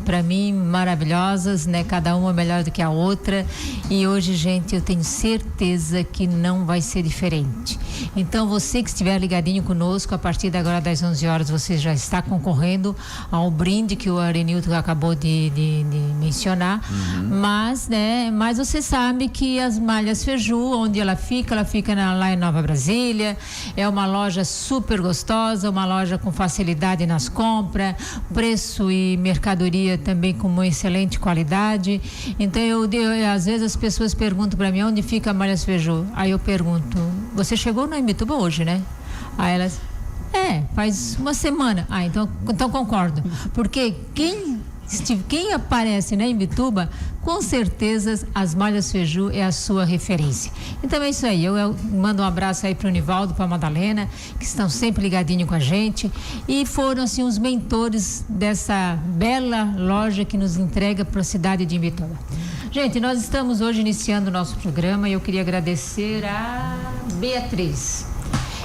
para mim maravilhosas, né? Cada uma melhor do que a outra, e hoje, gente, eu tenho certeza que não vai ser diferente. Então, você que estiver ligadinho conosco, a partir de agora das 11 horas, você já está concorrendo ao brinde que o Arenilton acabou de mencionar. Mas você sabe que as Malhas Feju, onde ela fica lá em Nova Brasília, é uma loja super gostosa, uma loja com facilidade nas compras, preço e mercadoria também com uma excelente qualidade. Então às vezes as pessoas perguntam para mim onde fica a Malhas Feju. Aí eu pergunto, você chegou na Imbituba hoje, né? Aí elas, faz uma semana. Então concordo, porque quem aparece na Imbituba, com certeza as Malhas Feju é a sua referência. Então é isso aí, eu mando um abraço aí para o Nivaldo, para a Madalena, que estão sempre ligadinho com a gente, e foram assim os mentores dessa bela loja que nos entrega para a cidade de Imbituba. Gente, nós estamos hoje iniciando o nosso programa e eu queria agradecer a Beatriz.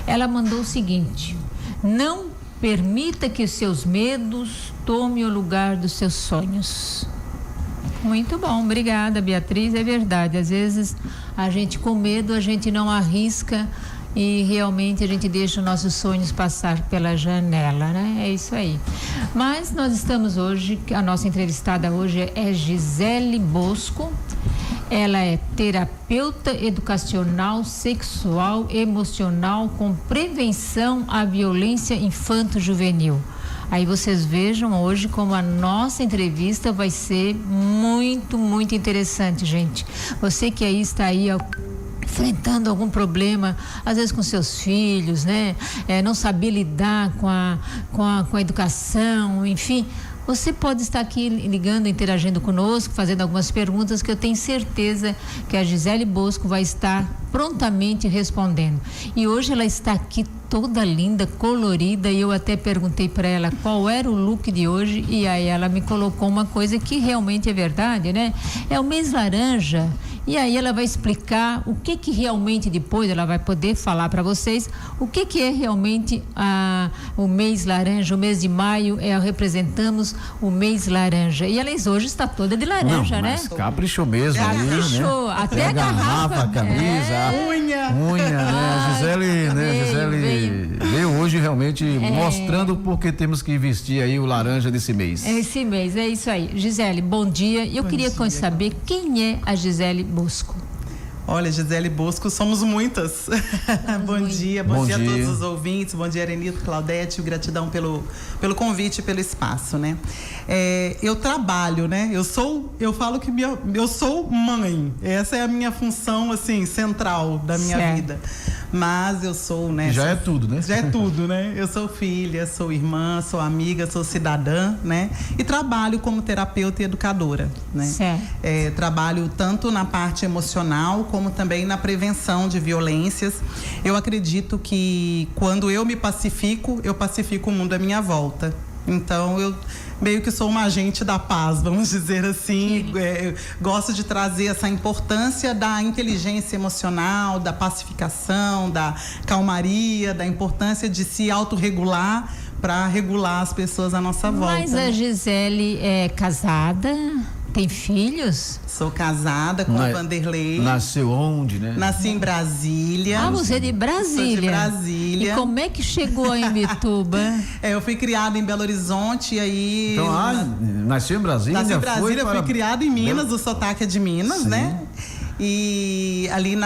Ela mandou o seguinte: não permita que os seus medos tomem o lugar dos seus sonhos. Muito bom, obrigada, Beatriz. É verdade, às vezes a gente com medo, a gente não arrisca e realmente a gente deixa os nossos sonhos passar pela janela, né? É isso aí. Mas nós estamos hoje, a nossa entrevistada hoje é Gisele Bosco. Ela é terapeuta educacional, sexual, emocional com prevenção à violência infanto-juvenil. Aí vocês vejam hoje como a nossa entrevista vai ser muito, muito interessante, gente. Você que aí está aí enfrentando algum problema, às vezes com seus filhos, né? Não saber lidar com a educação, enfim. Você pode estar aqui ligando, interagindo conosco, fazendo algumas perguntas que eu tenho certeza que a Gisele Bosco vai estar prontamente respondendo. E hoje ela está aqui toda linda, colorida, e eu até perguntei para ela qual era o look de hoje, e aí ela me colocou uma coisa que realmente é verdade, né? É o mês laranja. E aí ela vai explicar o que realmente depois ela vai poder falar para vocês o que é realmente o mês laranja, o mês de maio, representamos o mês laranja. E ela hoje está toda de laranja, né? Caprichou mesmo. Caprichou, né? Até a garrafa. A camisa, unha, né? A Gisele, veio hoje realmente mostrando porque temos que vestir aí o laranja desse mês. Esse mês, é isso aí. Gisele, bom dia. Eu queria saber quem é a Gisele Bosco. Olha, Gisele Bosco, somos muitas. Bom dia a todos os ouvintes, bom dia, Arenilton, Claudete, gratidão pelo convite e pelo espaço, né? Eu trabalho, né? Eu falo que eu sou mãe, essa é a minha função, assim, central da minha vida. Mas eu sou, né? Já é tudo, né? Já é tudo, né? Eu sou filha, sou irmã, sou amiga, sou cidadã, né? E trabalho como terapeuta e educadora, né? Trabalho tanto na parte emocional como também na prevenção de violências. Eu acredito que quando eu me pacifico, eu pacifico o mundo à minha volta. Então, eu meio que sou uma agente da paz, vamos dizer assim. Gosto de trazer essa importância da inteligência emocional, da pacificação, da calmaria, da importância de se autorregular para regular as pessoas à nossa volta. Mas a Gisele é casada? Tem filhos? Sou casada com o Vanderlei. Nasceu onde, né? Nasci em Brasília. Ah, você é de Brasília? Sou de Brasília. E como é que chegou em Imbituba? Eu fui criada em Belo Horizonte e aí... Então, nasceu em Brasília? Nasci em Brasília, fui criada em Minas, o sotaque é de Minas, né? E ali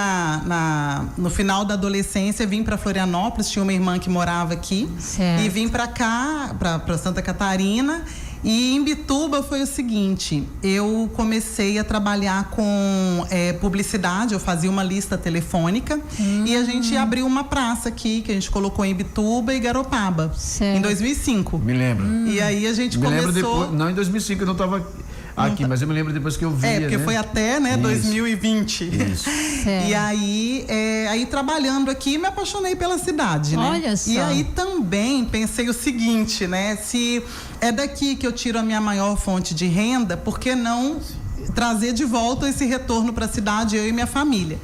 no final da adolescência vim para Florianópolis, tinha uma irmã que morava aqui. Certo. E vim para cá, para Santa Catarina. E em Imbituba foi o seguinte, eu comecei a trabalhar com publicidade, eu fazia uma lista telefônica e a gente abriu uma praça aqui, que a gente colocou em Imbituba e Garopaba, em 2005. Me lembro. E aí a gente começou... Lembro depois, não, em 2005 eu não estava aqui, mas eu me lembro depois que eu via, porque foi até, né, 2020. Isso. E aí trabalhando aqui, me apaixonei pela cidade, né? Olha só. E aí também pensei o seguinte, né? Se é daqui que eu tiro a minha maior fonte de renda, por que não trazer de volta esse retorno para a cidade, eu e minha família?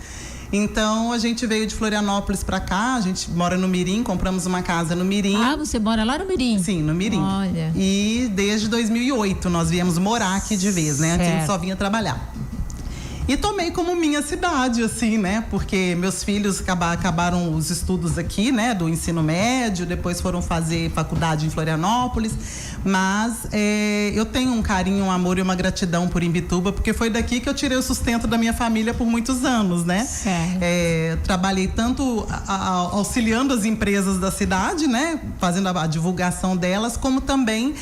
Então a gente veio de Florianópolis para cá, a gente mora no Mirim, compramos uma casa no Mirim. Ah, você mora lá no Mirim? Sim, no Mirim. Olha. E desde 2008 nós viemos morar aqui de vez, né? Antes a gente só vinha trabalhar. E tomei como minha cidade, assim, né? Porque meus filhos acabaram os estudos aqui, né? Do ensino médio, depois foram fazer faculdade em Florianópolis. Mas eu tenho um carinho, um amor e uma gratidão por Imbituba, porque foi daqui que eu tirei o sustento da minha família por muitos anos, né? Trabalhei tanto auxiliando as empresas da cidade, né? Fazendo a divulgação delas, como também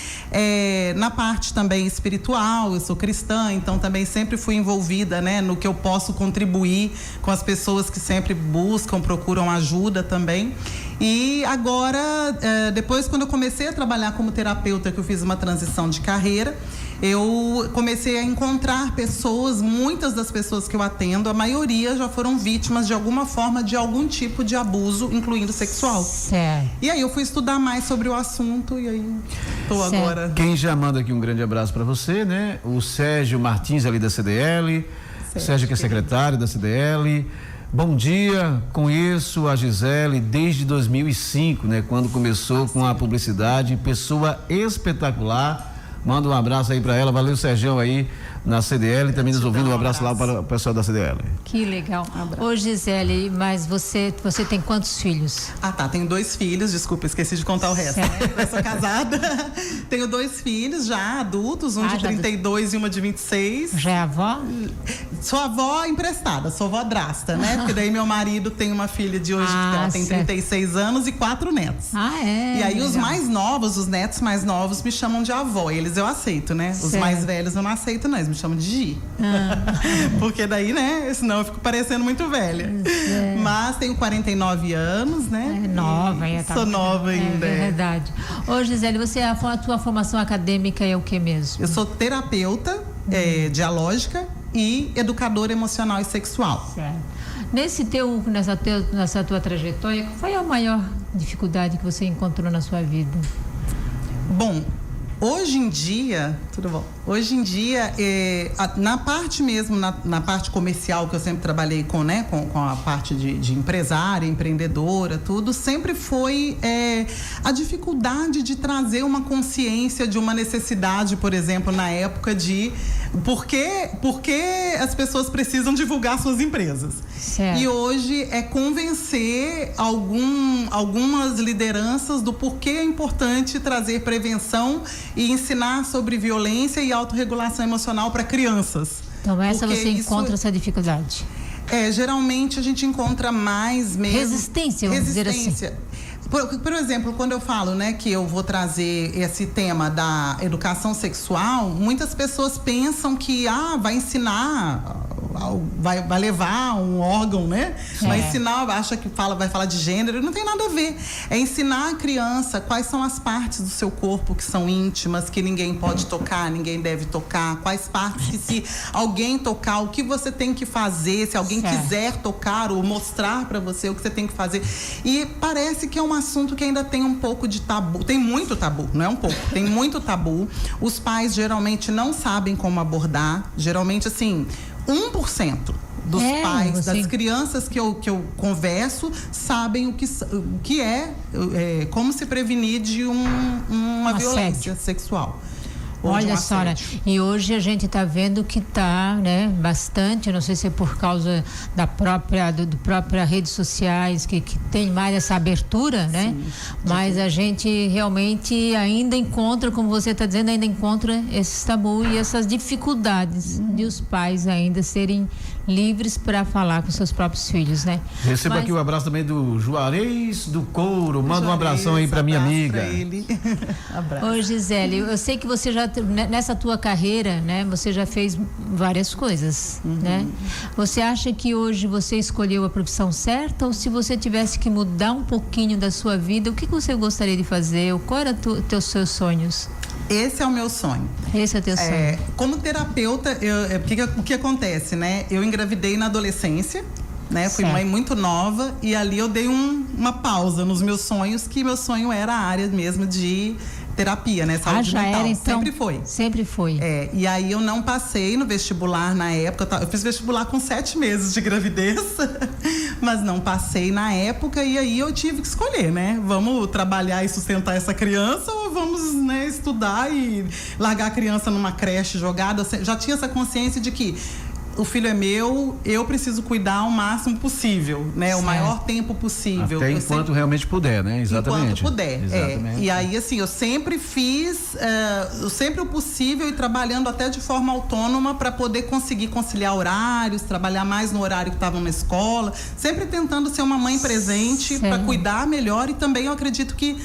na parte também espiritual. Eu sou cristã, então também sempre fui envolvida, né? No que eu posso contribuir com as pessoas que sempre buscam, procuram ajuda também. E agora, depois quando eu comecei a trabalhar como terapeuta, que eu fiz uma transição de carreira, eu comecei a encontrar pessoas, muitas das pessoas que eu atendo, a maioria já foram vítimas de alguma forma de algum tipo de abuso, incluindo sexual. Certo. E aí eu fui estudar mais sobre o assunto e aí estou agora... Quem já manda aqui um grande abraço para você, né? O Sérgio Martins, ali da CDL, Sérgio que é secretário da CDL. Bom dia, conheço a Gisele desde 2005, né? Quando começou com a publicidade, pessoa espetacular. Manda um abraço aí para ela, valeu Sérgio aí na CDL, também nos ouvindo, um abraço lá para o pessoal da CDL. Que legal. Ô Gisele, mas você tem quantos filhos? Ah tá, tenho 2 filhos, desculpa, esqueci de contar o resto, né? Eu sou casada, tenho 2 filhos já adultos, um de 32 e uma de 26. Já é avó? Sou avó emprestada, sou vodrasta, né? Porque daí meu marido tem uma filha de hoje, que ela tem 36 anos e 4 netos. E aí os mais novos, os netos mais novos me chamam de avó, eles eu aceito, né? Os mais velhos eu não aceito não, eles me chamam de Gi. Porque daí, né? Senão eu fico parecendo muito velha. Mas tenho 49 anos, né? É nova, sou nova ainda. É verdade. Ô Gisele, a tua formação acadêmica é o que mesmo? Eu sou terapeuta dialógica e educadora emocional e sexual. Certo. Nessa tua trajetória, qual foi a maior dificuldade que você encontrou na sua vida? Bom, hoje em dia, tudo bom? Hoje em dia, na parte mesmo, na parte comercial que eu sempre trabalhei com, né? Com a parte de empresária, empreendedora, tudo, sempre foi a dificuldade de trazer uma consciência de uma necessidade, por exemplo, na época de por que as pessoas precisam divulgar suas empresas. Certo. E hoje é convencer algumas lideranças do porquê é importante trazer prevenção e ensinar sobre violência e autorregulação emocional para crianças. Então você encontra essa dificuldade? Geralmente a gente encontra mais mesmo... Resistência, vamos dizer assim. Por exemplo, quando eu falo, né, que eu vou trazer esse tema da educação sexual, muitas pessoas pensam que vai ensinar, vai levar um órgão, né? Vai ensinar, acha que vai falar de gênero, não tem nada a ver. É ensinar a criança quais são as partes do seu corpo que são íntimas, que ninguém pode tocar, ninguém deve tocar, quais partes que se alguém tocar, o que você tem que fazer, se alguém quiser tocar ou mostrar para você o que você tem que fazer. E parece que é um assunto que ainda tem um pouco de tabu, tem muito tabu, não é um pouco, tem muito tabu. Os pais geralmente não sabem como abordar, geralmente assim, 1% dos pais, das crianças que eu converso, sabem o que é como se prevenir de uma violência sexual. Olha só, e hoje a gente está vendo que está, né, bastante, não sei se é por causa da própria redes sociais que tem mais essa abertura, né? Sim, mas a gente realmente ainda encontra, como você está dizendo, ainda encontra esses tabus e essas dificuldades de os pais ainda serem livres para falar com seus próprios filhos, né? Receba aqui o abraço também do Juarez do Couro, manda um abração aí para minha amiga. Abraço. Ô Gisele, eu sei que você já, nessa tua carreira, né, você já fez várias coisas, né? Você acha que hoje você escolheu a profissão certa, ou se você tivesse que mudar um pouquinho da sua vida, o que você gostaria de fazer? Qual era teus seus sonhos? Esse é o meu sonho. Esse é o teu sonho. Como terapeuta, o que acontece, né? Eu engravidei na adolescência, né? Fui mãe muito nova e ali eu dei uma pausa nos meus sonhos, que meu sonho era a área mesmo de terapia, né? Saúde mental. Era, então, sempre foi. Sempre foi. E aí eu não passei no vestibular na época. Eu fiz vestibular com 7 meses de gravidez, mas não passei na época. E aí eu tive que escolher, né? Vamos trabalhar e sustentar essa criança ou vamos, né, estudar e largar a criança numa creche jogada? Já tinha essa consciência de que o filho é meu, eu preciso cuidar o máximo possível, né? Certo. O maior tempo possível. Até enquanto realmente puder, né? Exatamente. Enquanto puder. Exatamente. E aí, assim, eu sempre fiz sempre o possível e trabalhando até de forma autônoma para poder conseguir conciliar horários, trabalhar mais no horário que estavam na escola, sempre tentando ser uma mãe presente para cuidar melhor. E também eu acredito que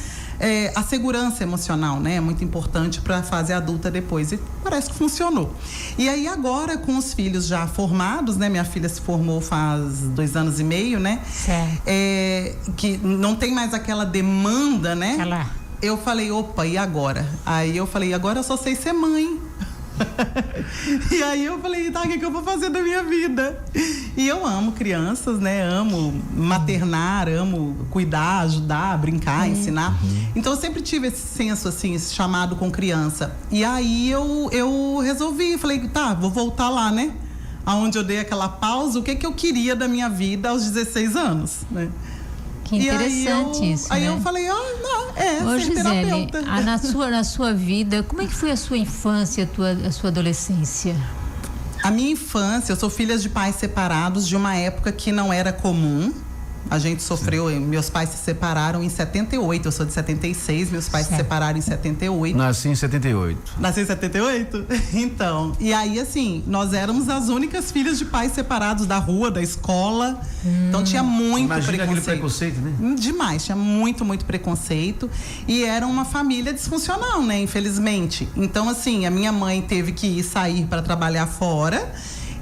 a segurança emocional, né, é muito importante para a fase adulta depois, e parece que funcionou. E aí agora, com os filhos já formados, né, minha filha se formou faz 2 anos e meio, né, que não tem mais aquela demanda, né, eu falei, opa, e agora? Aí eu falei, agora eu só sei ser mãe. E aí eu falei, tá, o que eu vou fazer da minha vida? E eu amo crianças, né? Amo maternar, amo cuidar, ajudar, brincar, ensinar. Então eu sempre tive esse senso, assim, esse chamado com criança. E aí eu resolvi, falei, tá, vou voltar lá, né? Aonde eu dei aquela pausa, o que eu queria da minha vida aos 16 anos, né? Que interessante isso, aí né? eu falei, Ô, ser Gisele, terapeuta. na sua vida, como é que foi a sua infância, a sua adolescência? A minha infância, eu sou filha de pais separados de uma época que não era comum. A gente sofreu, meus pais se separaram em 78, eu sou de 76, meus pais se separaram em 78. Nasci em 78. Nasci em 78? Então, e aí assim, nós éramos as únicas filhas de pais separados da rua, da escola. Então tinha muito preconceito. Aquele preconceito, né? Demais, tinha muito preconceito. E era uma família disfuncional, né, infelizmente. Então assim, a minha mãe teve que sair para trabalhar fora.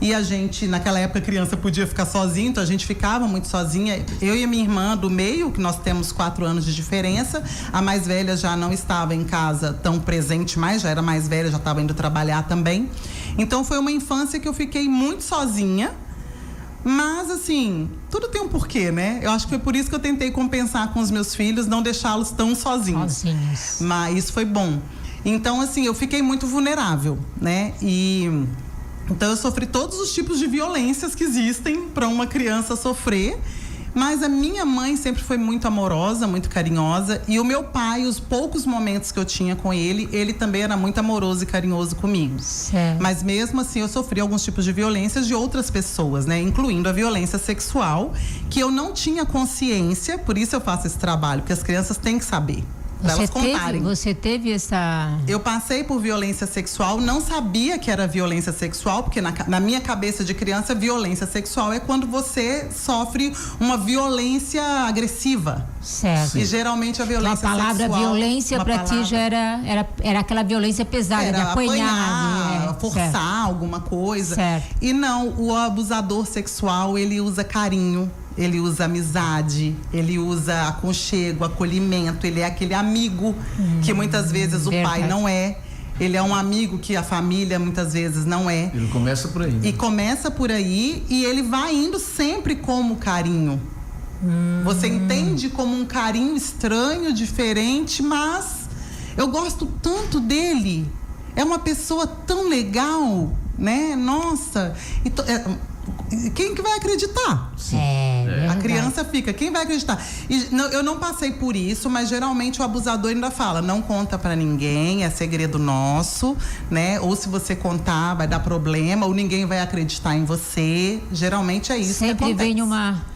E a gente, naquela época, criança podia ficar sozinha, então a gente ficava muito sozinha. Eu e a minha irmã do meio, que nós temos 4 anos de diferença. A mais velha já não estava em casa tão presente mais, já era mais velha, já estava indo trabalhar também. Então foi uma infância que eu fiquei muito sozinha. Mas, assim, tudo tem um porquê, né? Eu acho que foi por isso que eu tentei compensar com os meus filhos, não deixá-los tão sozinhos. Mas isso foi bom. Então, assim, eu fiquei muito vulnerável, né? Então eu sofri todos os tipos de violências que existem para uma criança sofrer, mas a minha mãe sempre foi muito amorosa, muito carinhosa, e o meu pai, os poucos momentos que eu tinha com ele também era muito amoroso e carinhoso comigo. Certo. Mas mesmo assim eu sofri alguns tipos de violências de outras pessoas, né? Incluindo a violência sexual, que eu não tinha consciência, por isso eu faço esse trabalho, porque as crianças têm que saber. Você teve essa... Eu passei por violência sexual, não sabia que era violência sexual, porque na minha cabeça de criança, violência sexual é quando você sofre uma violência agressiva. Certo. E geralmente a violência sexual... A palavra violência para ti já era aquela violência pesada, de apanhar, forçar certo. Alguma coisa. Certo. E não, o abusador sexual, ele usa carinho. Ele usa amizade, ele usa aconchego, acolhimento, ele é aquele amigo que muitas vezes o pai não é. Ele é um amigo que a família muitas vezes não é. Ele começa por aí. Né? E começa por aí e ele vai indo sempre como carinho. Você entende como um carinho estranho, diferente, mas eu gosto tanto dele. É uma pessoa tão legal, né? Nossa... Quem que vai acreditar? A criança fica, quem vai acreditar? Eu não passei por isso, mas geralmente o abusador ainda fala, não conta pra ninguém, é segredo nosso, né? Ou se você contar, vai dar problema, ou ninguém vai acreditar em você. Geralmente é isso sempre que acontece. Vem uma...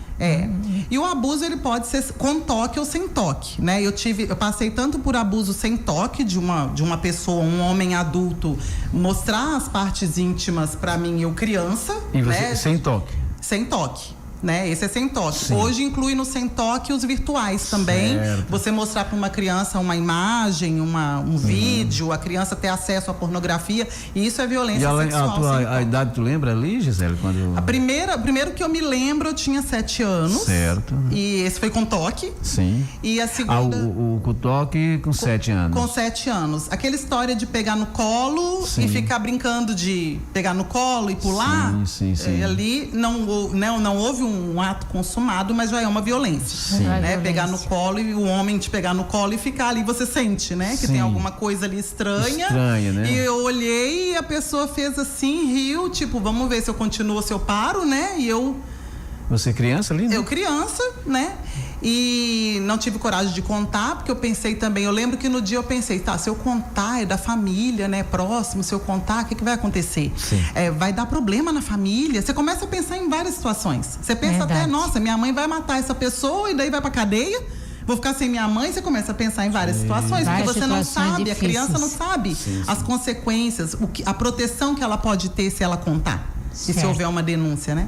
E o abuso, ele pode ser com toque ou sem toque, né? Eu passei tanto por abuso sem toque de uma pessoa, um homem adulto, mostrar as partes íntimas pra mim, eu criança. E você, né? Sem toque? Sem toque. Né? Esse é sem toque. Sim. Hoje inclui no sem toque os virtuais também. Certo. Você mostrar para uma criança uma imagem, um vídeo, a criança ter acesso à pornografia, e isso é violência sexual. A idade tu lembra ali, Gisele? Quando... Primeiro que eu me lembro, eu tinha 7 anos. Certo. E esse foi com toque. Sim. E a segunda... O toque com 7 anos. Com 7 anos. Aquela história de pegar no colo e ficar brincando de pegar no colo e pular. Sim. Ali não houve um ato consumado, mas já é uma violência. Né? Pegar no colo e o homem te pegar no colo e ficar ali, você sente, né? Que tem alguma coisa ali estranha, né? E eu olhei e a pessoa fez assim, riu, tipo, vamos ver se eu continuo, se eu paro, né? E eu... Você criança ali, né? Eu criança, né? E não tive coragem de contar, porque eu pensei também, eu lembro que no dia eu pensei, tá, se eu contar é da família, né, próximo, se eu contar, o que vai acontecer? Vai dar problema na família? Você começa a pensar em várias situações. Você pensa até, nossa, minha mãe vai matar essa pessoa e daí vai pra cadeia? Vou ficar sem minha mãe? Você começa a pensar em várias situações, porque você não sabe, difíceis. A criança não sabe as consequências, a proteção que ela pode ter se ela contar. E se houver uma denúncia, né?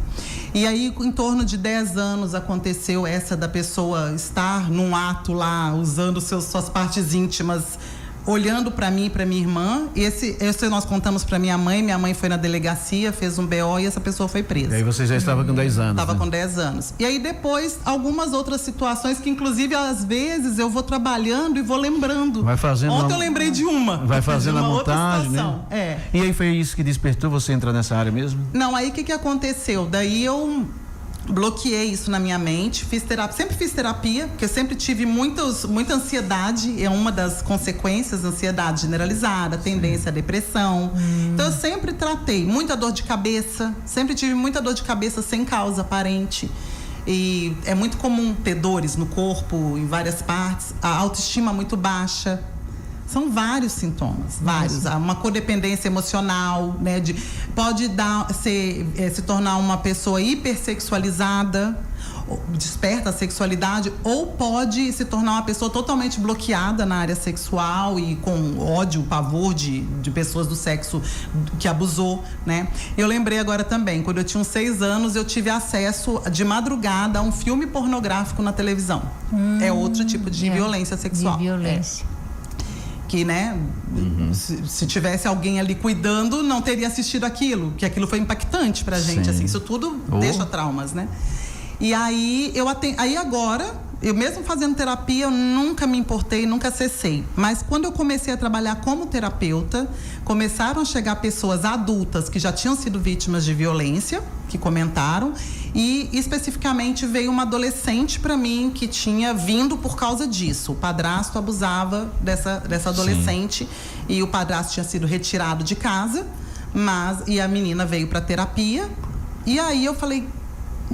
E aí, em torno de 10 anos, aconteceu essa da pessoa estar num ato lá, usando suas partes íntimas, olhando para mim e para minha irmã. Esse nós contamos para minha mãe foi na delegacia, fez um BO e essa pessoa foi presa. E aí você já estava com 10 anos, Estava com 10 anos. E aí depois, algumas outras situações que inclusive às vezes eu vou trabalhando e vou lembrando. Vai fazendo Ontem eu lembrei de uma. Vai fazendo a montagem, né? E aí foi isso que despertou você entrar nessa área mesmo? Não, aí o que aconteceu? Daí eu bloqueei isso na minha mente, sempre fiz terapia, porque eu sempre tive muita ansiedade, é uma das consequências, ansiedade generalizada, tendência à depressão. Então eu sempre tratei, muita dor de cabeça, sempre tive muita dor de cabeça sem causa aparente. E é muito comum ter dores no corpo, em várias partes, a autoestima muito baixa. São vários sintomas, vários. Uma codependência emocional, né? Pode se tornar uma pessoa hipersexualizada, desperta a sexualidade, ou pode se tornar uma pessoa totalmente bloqueada na área sexual e com ódio, pavor de pessoas do sexo que abusou, né? Eu lembrei agora também, quando eu tinha uns 6 anos, eu tive acesso de madrugada a um filme pornográfico na televisão. É outro tipo de violência sexual. De violência. Que, né, se tivesse alguém ali cuidando, não teria assistido aquilo, que aquilo foi impactante pra gente, assim, isso tudo deixa traumas, né? E aí, aí agora, eu mesmo fazendo terapia, eu nunca me importei, nunca acessei. Mas quando eu comecei a trabalhar como terapeuta, começaram a chegar pessoas adultas que já tinham sido vítimas de violência, que comentaram, e especificamente veio uma adolescente para mim que tinha vindo por causa disso. O padrasto abusava dessa adolescente e o padrasto tinha sido retirado de casa, e a menina veio para terapia. E aí eu falei,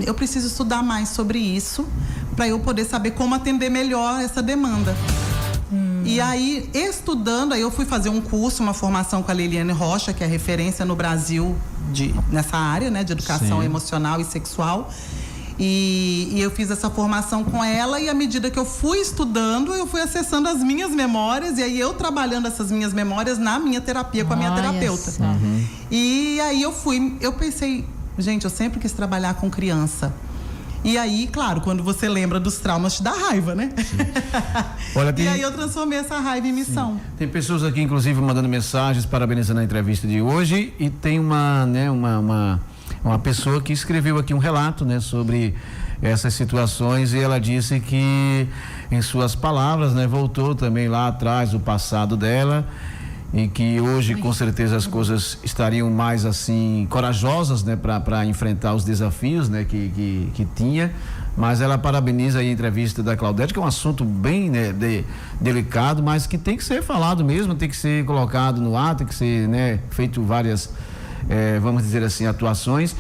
eu preciso estudar mais sobre isso para eu poder saber como atender melhor essa demanda. E aí, estudando, aí eu fui fazer um curso, uma formação com a Liliane Rocha, que é referência no Brasil nessa área, né, de educação emocional e sexual. E eu fiz essa formação com ela, e à medida que eu fui estudando, eu fui acessando as minhas memórias, e aí eu trabalhando essas minhas memórias na minha terapia com a minha terapeuta. E aí eu pensei, gente, eu sempre quis trabalhar com criança. E aí, claro, quando você lembra dos traumas, te dá raiva, né? Olha, E aí eu transformei essa raiva em missão. Tem pessoas aqui, inclusive, mandando mensagens, parabenizando a entrevista de hoje. E tem uma pessoa que escreveu aqui um relato, né, sobre essas situações, e ela disse que, em suas palavras, né, voltou também lá atrás, o passado dela, e que hoje com certeza as coisas estariam mais assim corajosas, né, para enfrentar os desafios, né, que tinha. Mas ela parabeniza aí a entrevista da Claudete, que é um assunto bem, né, delicado, mas que tem que ser falado mesmo, tem que ser colocado no ar, tem que ser, né, feito várias, vamos dizer assim, atuações.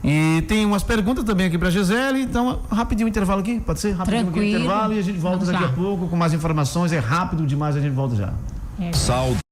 E tem umas perguntas também aqui para a Gisele, então rapidinho o intervalo aqui, pode ser? Rapidinho aqui o intervalo e a gente volta daqui a pouco com mais informações, é rápido demais, a gente volta já. Saúde.